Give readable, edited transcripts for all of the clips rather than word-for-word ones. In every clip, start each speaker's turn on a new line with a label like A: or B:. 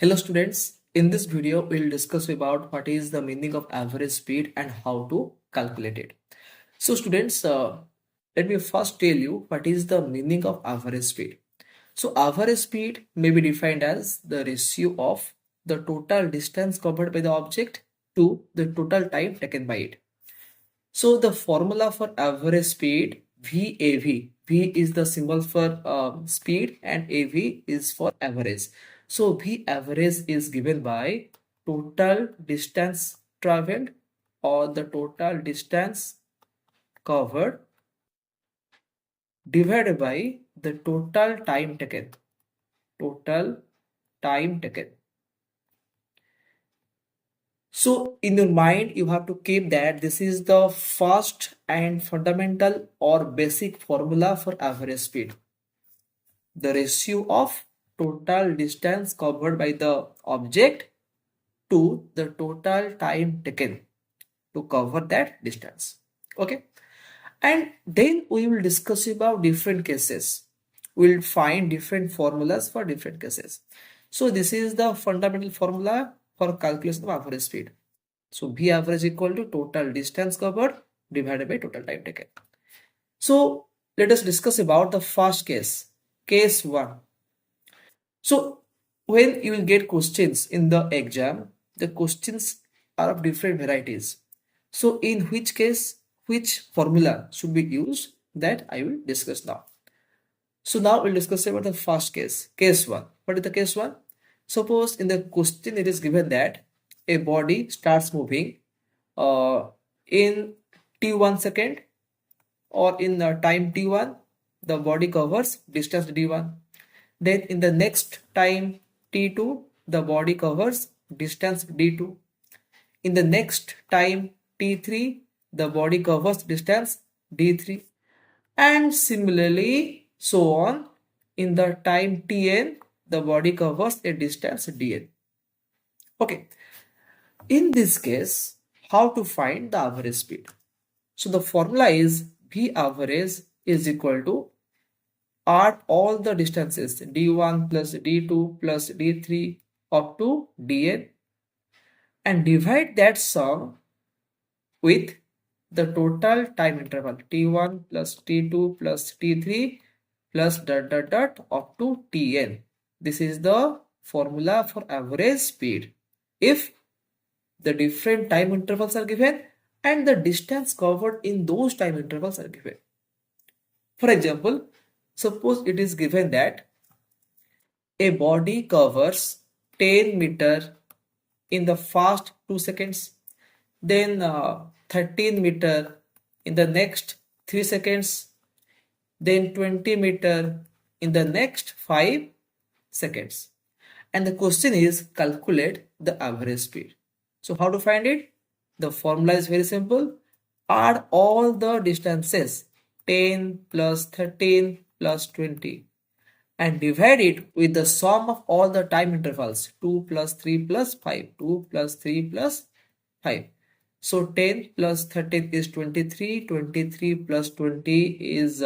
A: Hello students, in this video we'll discuss about what is the meaning of average speed and how to calculate it. So students, let me first tell you what is the meaning of average speed. So average speed may be defined as the ratio of the total distance covered by the object to the total time taken by it. So the formula for average speed VAV. V is the symbol for speed and AV is for average. So V average is given by total distance traveled or the total distance covered divided by the total time taken. Total time taken. So in your mind, you have to keep that this is the first and fundamental or basic formula for average speed. The ratio of total distance covered by the object to the total time taken to cover that distance. Okay. And then we will discuss about different cases. We'll find different formulas for different cases. So this is the fundamental formula for calculation of average speed. So V average equal to total distance covered divided by total time taken. So let us discuss about the first case, case 1. So when you will get questions in the exam, the questions are of different varieties. So in which case, which formula should be used, that I will discuss now. So now we'll discuss about the first case, case 1. What is the case 1? Suppose in the question it is given that a body starts moving in t1 second, or in time t1 the body covers distance d1. Then in the next time t2 the body covers distance d2. In the next time t3 the body covers distance d3, and similarly so on. In the time tn the body covers a distance dn. Okay, in this case, how to find the average speed? So the formula is V average is equal to add all the distances d1 plus d2 plus d3 up to dn and divide that sum with the total time interval t1 plus t2 plus t3 plus dot dot dot up to tn. This is the formula for average speed if the different time intervals are given and the distance covered in those time intervals are given. For example, suppose it is given that a body covers 10 meter in the first 2 seconds, then 13 meter in the next 3 seconds, then 20 meter in the next 5 seconds. And the question is calculate the average speed. So how to find it? The formula is very simple. Add all the distances 10 plus 13 plus 20 and divide it with the sum of all the time intervals 2 plus 3 plus 5, 2 plus 3 plus 5. So 10 plus 13 is 23, 23 plus 20 is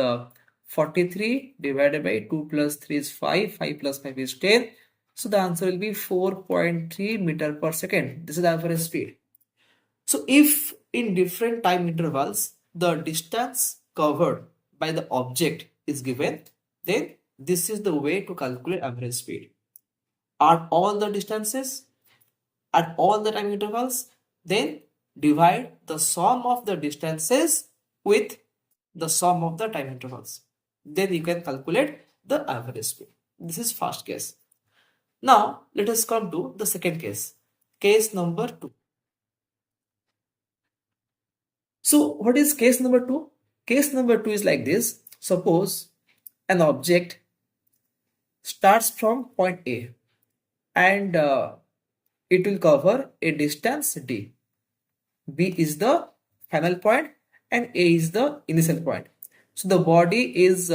A: 43 divided by 2 plus 3 is 5, 5 plus 5 is 10. So the answer will be 4.3 meter per second. This is the average speed. So if in different time intervals the distance covered by the object is given, then this is the way to calculate average speed. Add all the distances at all the time intervals, then divide the sum of the distances with the sum of the time intervals. Then you can calculate the average speed. This is first case. Now let us come to the second case, case number 2. So what is case number 2? Case number 2 is like this. Suppose an object starts from point A and it will cover a distance d. B is the final point and A is the initial point. So the body is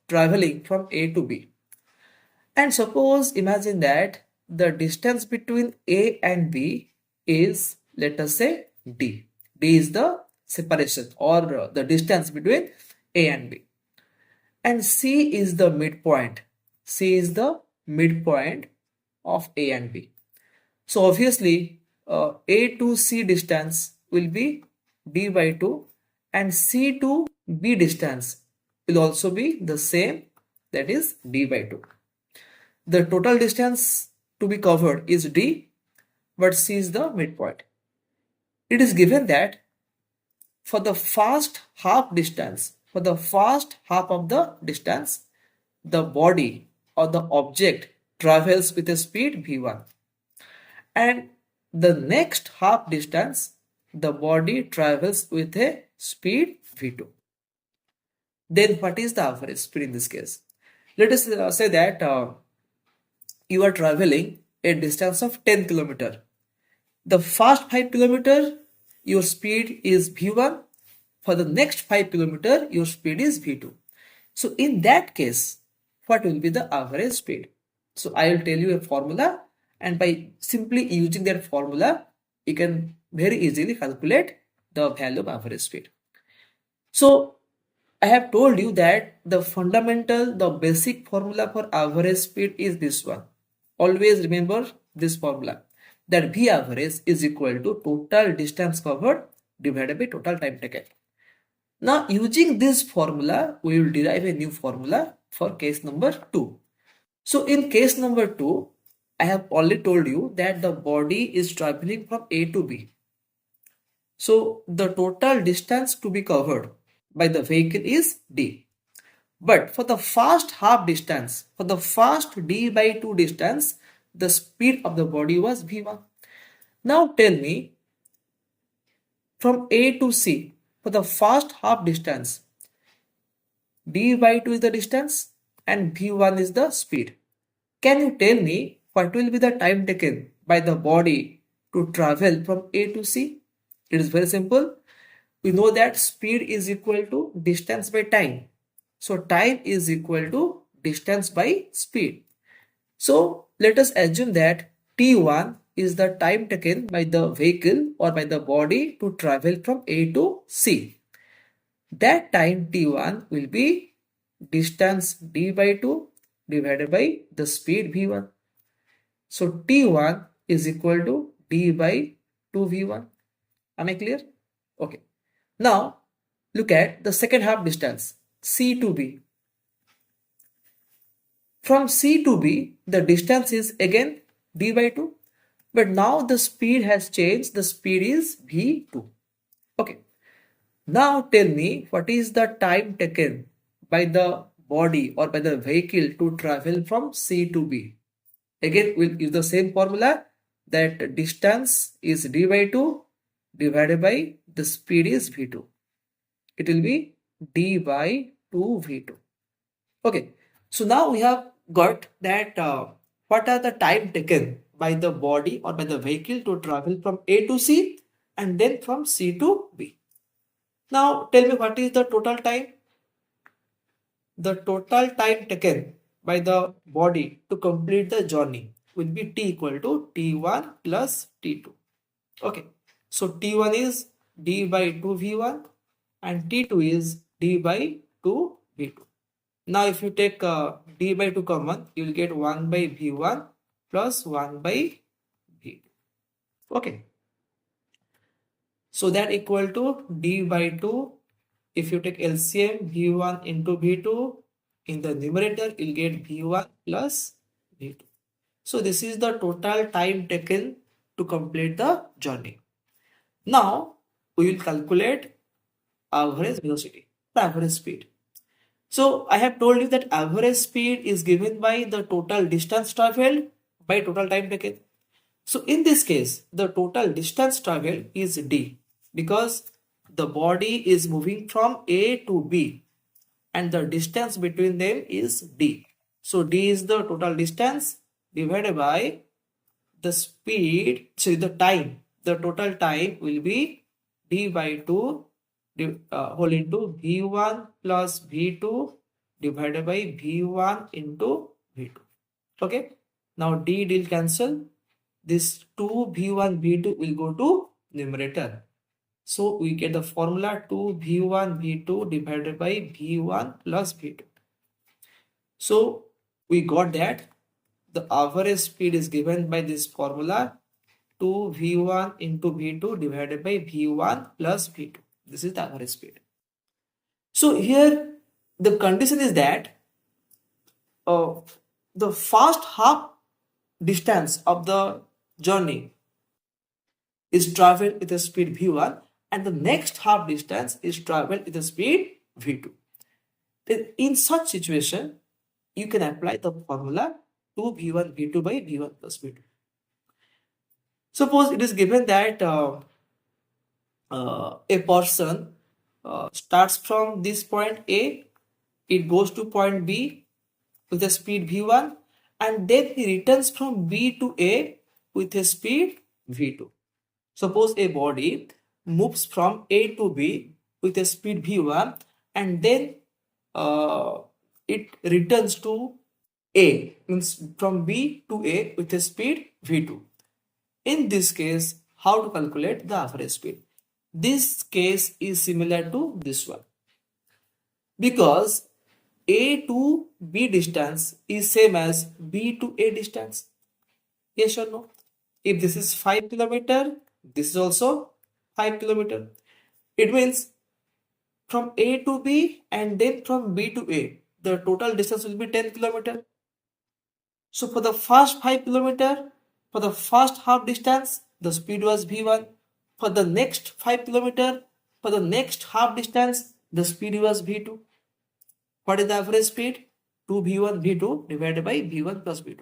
A: traveling from A to B. And suppose imagine that the distance between A and B is, let us say, D. D is the separation or the distance between A and B. And C is the midpoint. C is the midpoint of A and B. So obviously A to C distance will be D by 2 and C to B distance will also be the same, that is D by 2. The total distance to be covered is D, but C is the midpoint. It is given that for the first half of the distance, the body or the object travels with a speed v1, and the next half distance, the body travels with a speed v2. Then what is the average speed in this case? Let us say that you are traveling a distance of 10 kilometer. The first 5 kilometer your speed is v1. For the next 5 kilometer your speed is v2. So in that case, what will be the average speed? So I will tell you a formula, and by simply using that formula you can very easily calculate the value of average speed. So I have told you that the basic formula for average speed is this one. Always remember this formula, that V average is equal to total distance covered divided by total time taken. Now using this formula, we will derive a new formula for case number 2. So in case number 2, I have already told you that the body is traveling from A to B. So the total distance to be covered by the vehicle is D. But for the first half distance, for the first D by 2 distance, the speed of the body was V1. Now tell me, from A to C, for the first half distance, D by 2 is the distance and V1 is the speed. Can you tell me what will be the time taken by the body to travel from A to C? It is very simple. We know that speed is equal to distance by time. So time is equal to distance by speed. So let us assume that T1 is the time taken by the vehicle or by the body to travel from A to C. That time T1 will be distance D by 2 divided by the speed V1. So T1 is equal to D by 2V1. Am I clear? Okay. Now look at the second half distance, C to B. From C to B, the distance is again D by 2. But now the speed has changed. The speed is V2. Okay. Now tell me, what is the time taken by the body or by the vehicle to travel from C to B? Again, we'll use the same formula, that distance is D by 2 divided by the speed is V2. It will be D by 2V2. Okay. So now we have got that what are the time taken by the body or by the vehicle to travel from A to C and then from C to B. Now tell me, what is the total time? The total time taken by the body to complete the journey will be T equal to T1 plus T2. Okay. So T1 is D by 2V1 and T2 is D by 2V2. Now if you take D by 2 common, you will get 1 by V1 plus 1 by V2. Okay. So that equal to D by 2. If you take LCM V1 into V2, in the numerator you will get V1 plus V2. So this is the total time taken to complete the journey. Now we will calculate average velocity, average speed. So I have told you that average speed is given by the total distance traveled by total time taken. So in this case, the total distance traveled is D, because the body is moving from A to B and the distance between them is D. So D is the total distance divided by the speed, so the time. The total time will be D by 2 whole into V1 plus V2 divided by V1 into V2. Okay. Now D will cancel. This 2 V1 V2 will go to numerator. So we get the formula 2 V1 V2 divided by V1 plus V2. So we got that the average speed is given by this formula 2v1 into v2 divided by v1 plus v2. This is the average speed. So here the condition is that uh, the first half distance of the journey is traveled with the speed v1 and the next half distance is traveled with the speed v2. Then in such situation, you can apply the formula 2v1 v2 by v1 plus v2. Suppose it is given that a person starts from this point A, it goes to point B with a speed v1 and then he returns from B to A with a speed v2. Suppose a body moves from A to B with a speed v1 and then it returns to A, means from B to A with a speed v2. In this case, how to calculate the average speed? This case is similar to this one because A to B distance is same as B to A distance. Yes or no? If this is 5 kilometer, this is also 5 kilometer. It means from A to B and then from B to A, the total distance will be 10 kilometer. So for the first 5 kilometer, for the first half distance, the speed was v1. For the next 5 kilometer, for the next half distance, the speed was v2. What is the average speed? 2v1 v2 divided by v1 plus v2.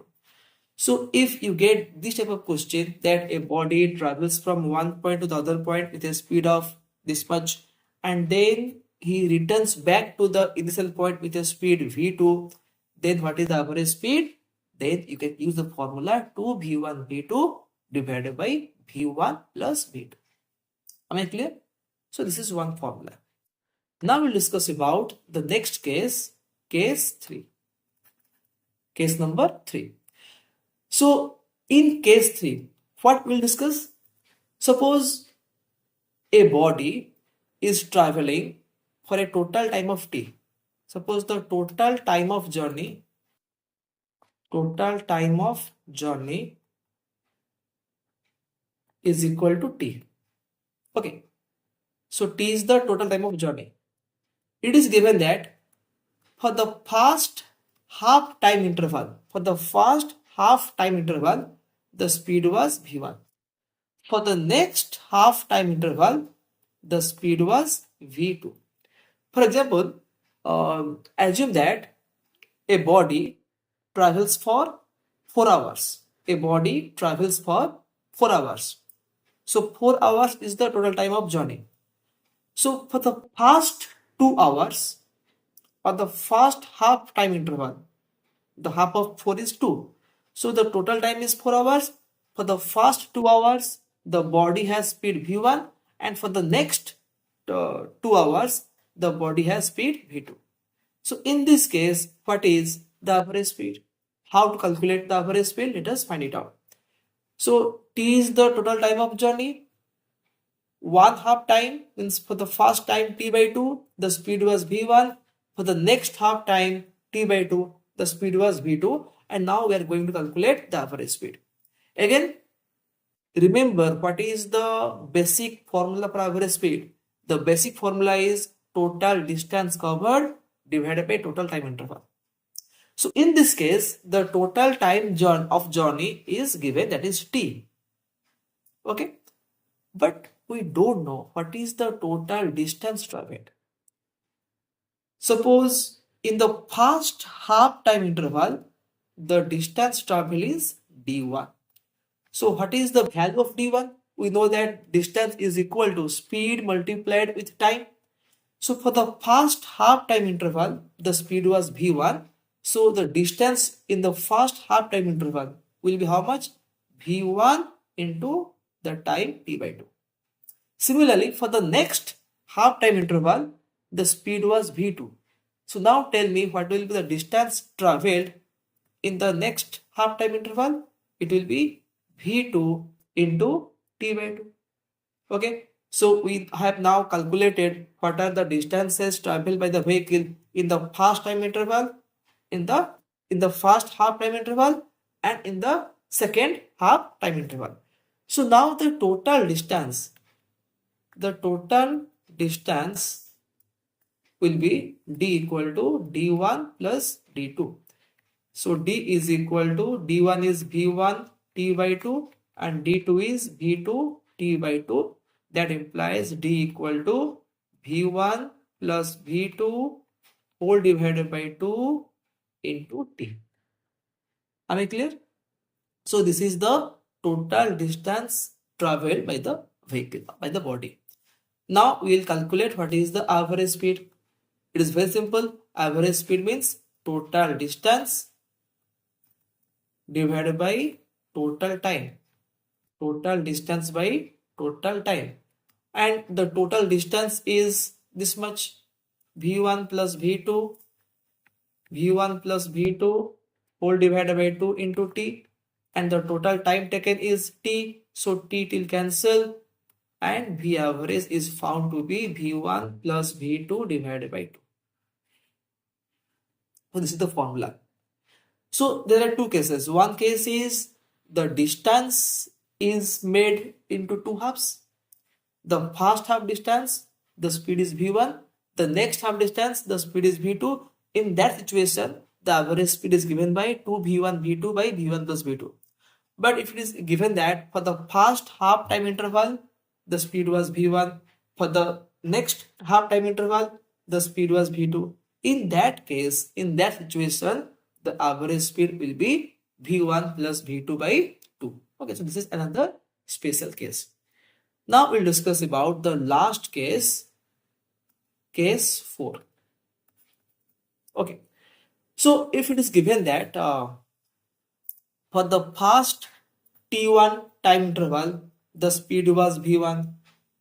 A: So if you get this type of question that a body travels from one point to the other point with a speed of this much and then he returns back to the initial point with a speed v2, then what is the average speed? Then you can use the formula 2v1 v2 divided by v1 plus v2. Am I clear? So this is one formula. Now we'll discuss about the next case, case 3. Case number 3. So in case 3, what we'll discuss? Suppose a body is traveling for a total time of t. Suppose the total time of journey is equal to t. Okay. So t is the total time of journey. It is given that for the first half time interval, the speed was v1. For the next half time interval, the speed was v2. For example, assume that a body travels for 4 hours. So 4 hours is the total time of journey. So for the past 2 hours or the first half time interval, the half of 4 is 2. So the total time is 4 hours. For the first 2 hours, the body has speed v1 and for the next 2 hours, the body has speed v2. So in this case, what is the average speed? How to calculate the average speed? Let us find it out. So t is the total time of journey. One half time means for the first time t by 2, the speed was v1. For the next half time t by 2, the speed was v2. And now we are going to calculate the average speed. Again, remember what is the basic formula for average speed? The basic formula is total distance covered divided by total time interval. So in this case, the total time of journey is given, that is t. Okay, but we don't know what is the total distance traveled. Suppose in the first half time interval, the distance traveled is d1. So what is the value of d1? We know that distance is equal to speed multiplied with time. So for the first half time interval, the speed was v1. So the distance in the first half time interval will be how much? v1 into the time t by 2. Similarly, for the next half time interval, the speed was v2. So now tell me what will be the distance traveled in the next half time interval? It will be v2 into t by 2. Okay. So we have now calculated what are the distances traveled by the vehicle in the first time interval, in the first half time interval and in the second half time interval. So now the total distance will be d equal to d1 plus d2. So d is equal to d1 is v1 t by 2 and d2 is v2 t by 2. That implies d equal to v1 plus v2 whole divided by 2 into t. Am I clear? So this is the total distance traveled by the vehicle, by the body. Now we will calculate what is the average speed. It is very simple. Average speed means total distance divided by total time. Total distance by total time. And the total distance is this much. V1 plus V2. V1 plus V2 whole divided by 2 into T. And the total time taken is T. So T will cancel. And V average is found to be V1 plus V2 divided by 2. So this is the formula. So there are two cases. One case is the distance is made into two halves. The first half distance, the speed is V1. The next half distance, the speed is V2. In that situation, the average speed is given by 2v1 v2 by v1 plus v2. But if it is given that for the first half time interval, the speed was v1. For the next half time interval, the speed was v2. In that case, in that situation, the average speed will be v1 plus v2 by 2. Okay, so this is another special case. Now we'll discuss about the last case, case 4. Okay, so if it is given that for the first t1 time interval, the speed was v1.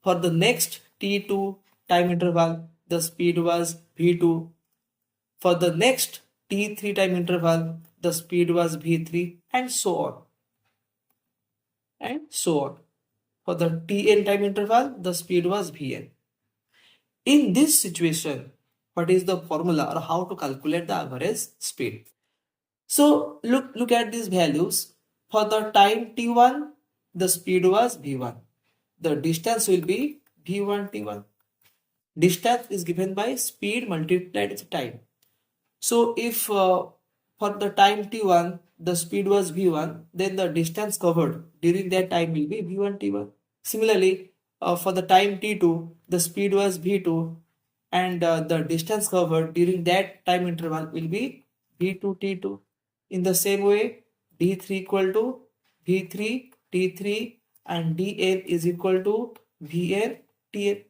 A: For the next t2 time interval, the speed was v2. For the next t3 time interval, the speed was v3, and so on. And so on. For the tn time interval, the speed was vn. In this situation, what is the formula or how to calculate the average speed? So look at these values. For the time t1, the speed was v1. The distance will be v1 t1. Distance is given by speed multiplied with time. So if for the time t1, the speed was v1, then the distance covered during that time will be v1 t1. Similarly, for the time t2, the speed was v2 and the distance covered during that time interval will be v2 t2. In the same way, d3 equal to v3 t3 and dn is equal to vn tn.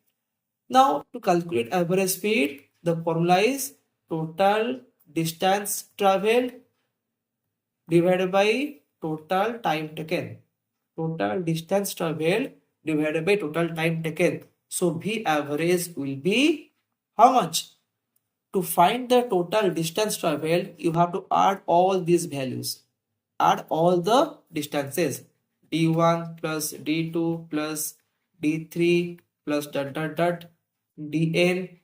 A: Now to calculate average speed, the formula is total distance traveled divided by total time taken. Total distance traveled divided by total time taken. So V average will be how much? To find the total distance traveled, you have to add all these values. Add all the distances. D1 plus D2 plus D3 plus dn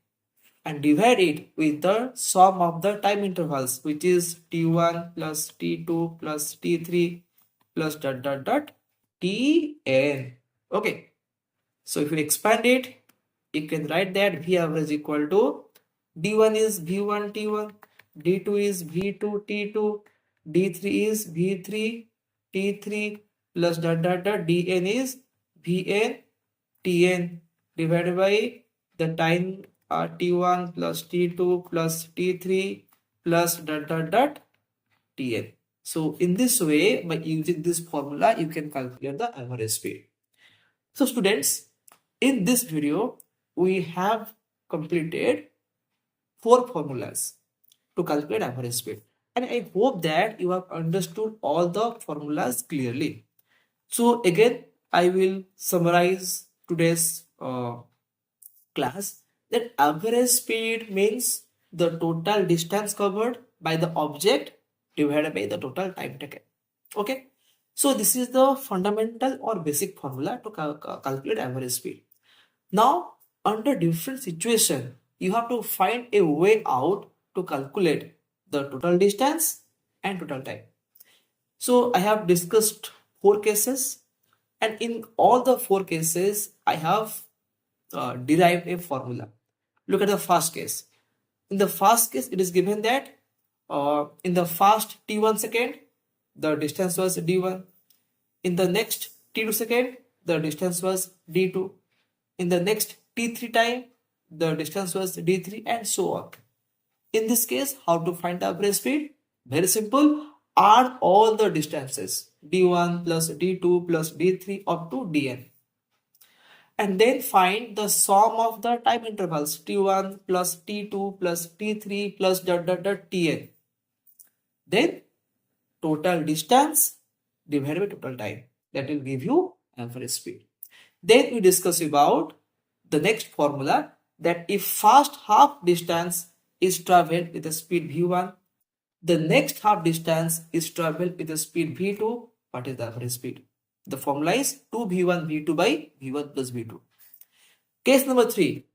A: and divide it with the sum of the time intervals, which is t1 plus t2 plus t3 plus tn. Okay, so if you expand it, you can write that V average equal to d1 is v1 t1, d2 is v2 t2, d3 is v3 t3 plus dn is vn tn divided by the time t1 plus t2 plus t3 plus tn. So in this way, by using this formula, you can calculate the average speed. So students, in this video, we have completed 4 formulas to calculate average speed. And I hope that you have understood all the formulas clearly. So again, I will summarize today's class. That average speed means the total distance covered by the object divided by the total time taken. Okay, so this is the fundamental or basic formula to calculate average speed. Now under different situation, you have to find a way out to calculate the total distance and total time. So I have discussed 4 cases, and in all the 4 cases, I have derived a formula. Look at the first case. In the first case, it is given that in the first t1 second, the distance was d1. In the next t2 second, the distance was d2. In the next t3 time, the distance was d3, and so on. In this case, how to find the average speed? Very simple. Add all the distances d1 plus d2 plus d3 up to dn, and then find the sum of the time intervals t1 plus t2 plus t3 plus dot dot dot tn. Then total distance divided by total time. That will give you average speed. Then we discuss about the next formula, that if first half distance is traveled with the speed v1, the next half distance is traveled with the speed v2, what is the average speed? The formula is 2v1 v2 by v1 plus v2. Case number 3.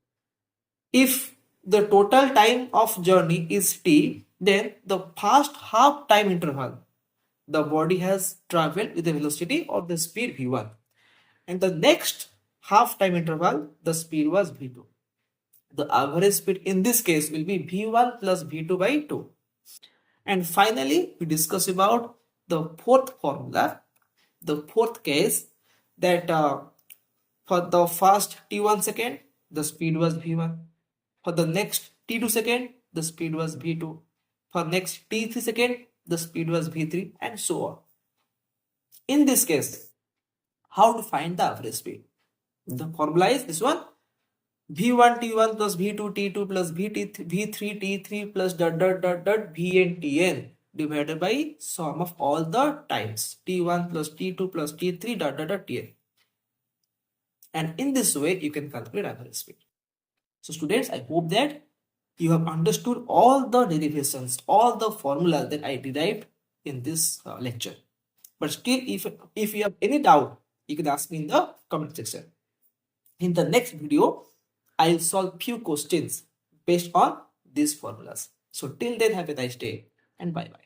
A: If the total time of journey is t, then the first half time interval, the body has traveled with the velocity or the speed v1, and the next half time interval, the speed was v2. The average speed in this case will be v1 plus v2 by 2. And finally, we discuss about the fourth formula, the fourth case, that for the first t1 second, the speed was v1. For the next t2 second, the speed was v2. For next t3 second, the speed was v3, and so on. In this case, how to find the average speed? The formula is this one: v1 t1 plus v2 t2 plus v3 t3 plus dot dot dot dot vn tn divided by sum of all the times t1 plus t2 plus t3 dot dot dot tn. And in this way, you can calculate average speed. So students, I hope that you have understood all the derivations, all the formulas that I derived in this lecture. But still, if you have any doubt, you can ask me in the comment section. In the next video, I'll solve few questions based on these formulas. So till then, have a nice day and bye bye.